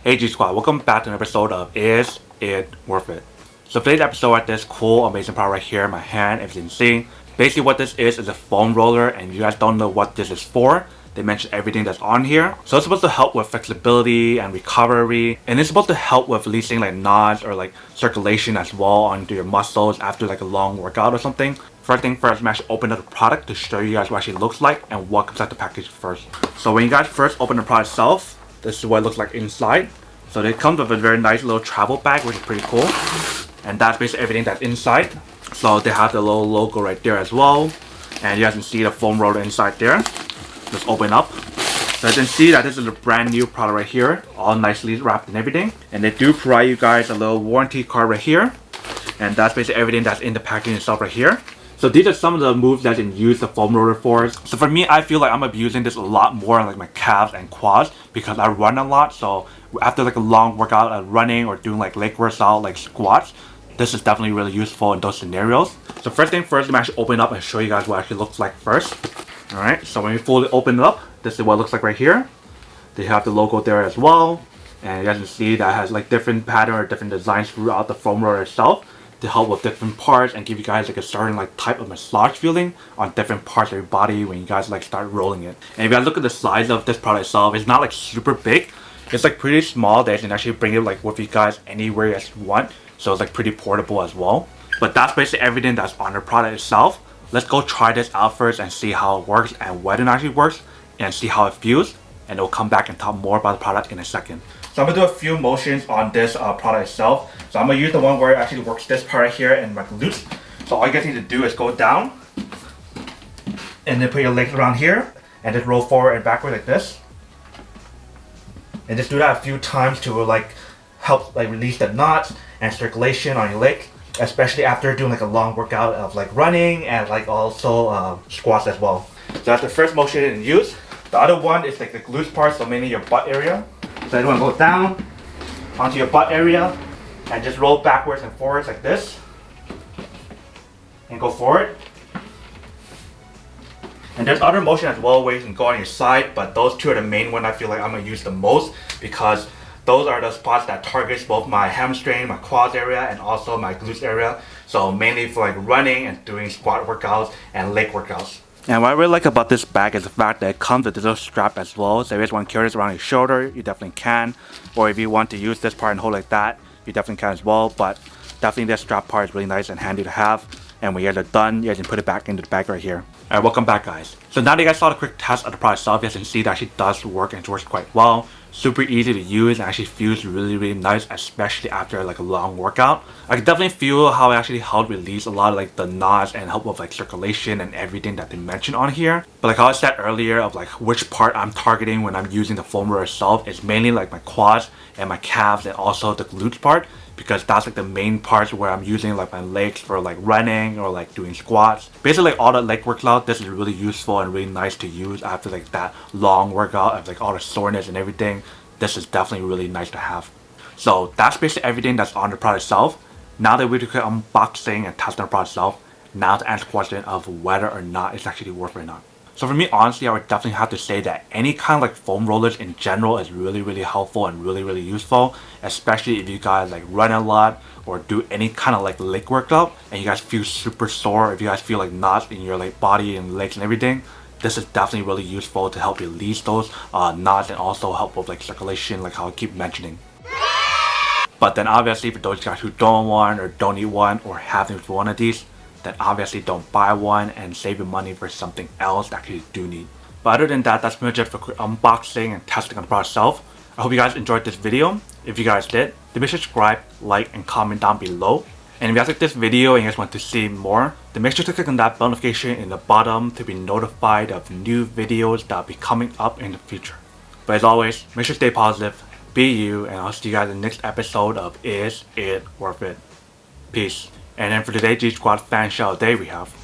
Hey G Squad, welcome back to an episode of Is It Worth It? So today's episode at this cool, amazing part right here in my hand, if you can see. Basically what this is a foam roller, and if you guys don't know what this is for, they mention everything that's on here. So it's supposed to help with flexibility and recovery, and it's supposed to help with releasing like knots or like circulation as well onto your muscles after like a long workout or something. First thing first, I'm actually open up the product to show you guys what it actually looks like and what comes out the package first. So when you guys first open the product itself, this is what it looks like inside. So it comes with a very nice little travel bag, which is pretty cool. And that's basically everything that's inside. So they have the little logo right there as well. And you guys can see the foam roller inside there. Just open up. So you can see that this is a brand new product right here, all nicely wrapped and everything. And they do provide you guys a little warranty card right here. And that's basically everything that's in the packaging itself right here. So these are some of the moves that you can use the foam roller for. So for me, I feel like I'm gonna be using this a lot more on like my calves and quads because I run a lot. So after like a long workout of running or doing like leg workout like squats, this is definitely really useful in those scenarios. So first thing first, I'm actually open up and show you guys what it actually looks like first. Alright, so when you fully open it up, this is what it looks like right here. They have the logo there as well. And you guys can see that has like different pattern or different designs throughout the foam roller itself, to help with different parts and give you guys like a certain like type of massage feeling on different parts of your body when you guys like start rolling it. And if you guys look at the size of this product itself, it's not like super big. It's like pretty small that you can actually bring it like with you guys anywhere you guys want. So it's like pretty portable as well. But that's basically everything that's on the product itself. Let's go try this out first and see how it works and what it actually works and see how it feels. And we'll come back and talk more about the product in a second. So I'm gonna do a few motions on this product itself. So I'm gonna use the one where it actually works this part right here and my glutes. So all you guys need to do is go down and then put your legs around here and just roll forward and backward like this. And just do that a few times to like help like release the knots and circulation on your leg, especially after doing like a long workout of like running and like also squats as well. So that's the first motion you can use. The other one is like the glutes part, so mainly your butt area. So you want to go down onto your butt area and just roll backwards and forwards like this and go forward. And there's other motion as well where you can go on your side, but those two are the main one I feel like I'm going to use the most because those are the spots that targets both my hamstring, my quads area, and also my glutes area. So mainly for like running and doing squat workouts and leg workouts. And what I really like about this bag is the fact that it comes with this little strap as well. So if you just want to carry this around your shoulder, you definitely can. Or if you want to use this part and hold like that, you definitely can as well. But definitely this strap part is really nice and handy to have. And when you guys are done, you guys can put it back into the bag right here. Alright, welcome back guys. So now that you guys saw the quick test of the product itself, you guys can see that actually does work and it works quite well. Super easy to use and actually feels really nice, especially after like a long workout. I can definitely feel how it actually helped release a lot of like the knots and help with like circulation and everything that they mentioned on here. But like how I said earlier of like which part I'm targeting when I'm using the foam roller itself is mainly like my quads and my calves and also the glutes part, because that's like the main parts where I'm using like my legs for like running or like doing squats. Basically like all the leg workout, this is really useful and really nice to use after like that long workout of like all the soreness and everything. This is definitely really nice to have. So that's basically everything that's on the product itself. Now that we do unboxing and testing the product itself, now to answer the question of whether or not it's actually worth it or not. So for me, honestly, I would definitely have to say that any kind of like foam rollers in general is really helpful and really useful, especially if you guys like run a lot or do any kind of like leg workout and you guys feel super sore, if you guys feel like knots in your like body and legs and everything. This is definitely really useful to help release those knots and also help with like circulation, like how I keep mentioning. But then obviously for those guys who don't want or don't need one or have one of these, then obviously don't buy one and save your money for something else that you do need. But other than that, that's pretty much it for quick unboxing and testing on the product itself. I hope you guys enjoyed this video. If you guys did, then make sure to subscribe, like, and comment down below. And if you guys like this video and you guys want to see more, then make sure to click on that bell notification in the bottom to be notified of new videos that will be coming up in the future. But as always, make sure to stay positive, be you, and I'll see you guys in the next episode of Is It Worth It? Peace. And then for today's G Squad fan shout out day we have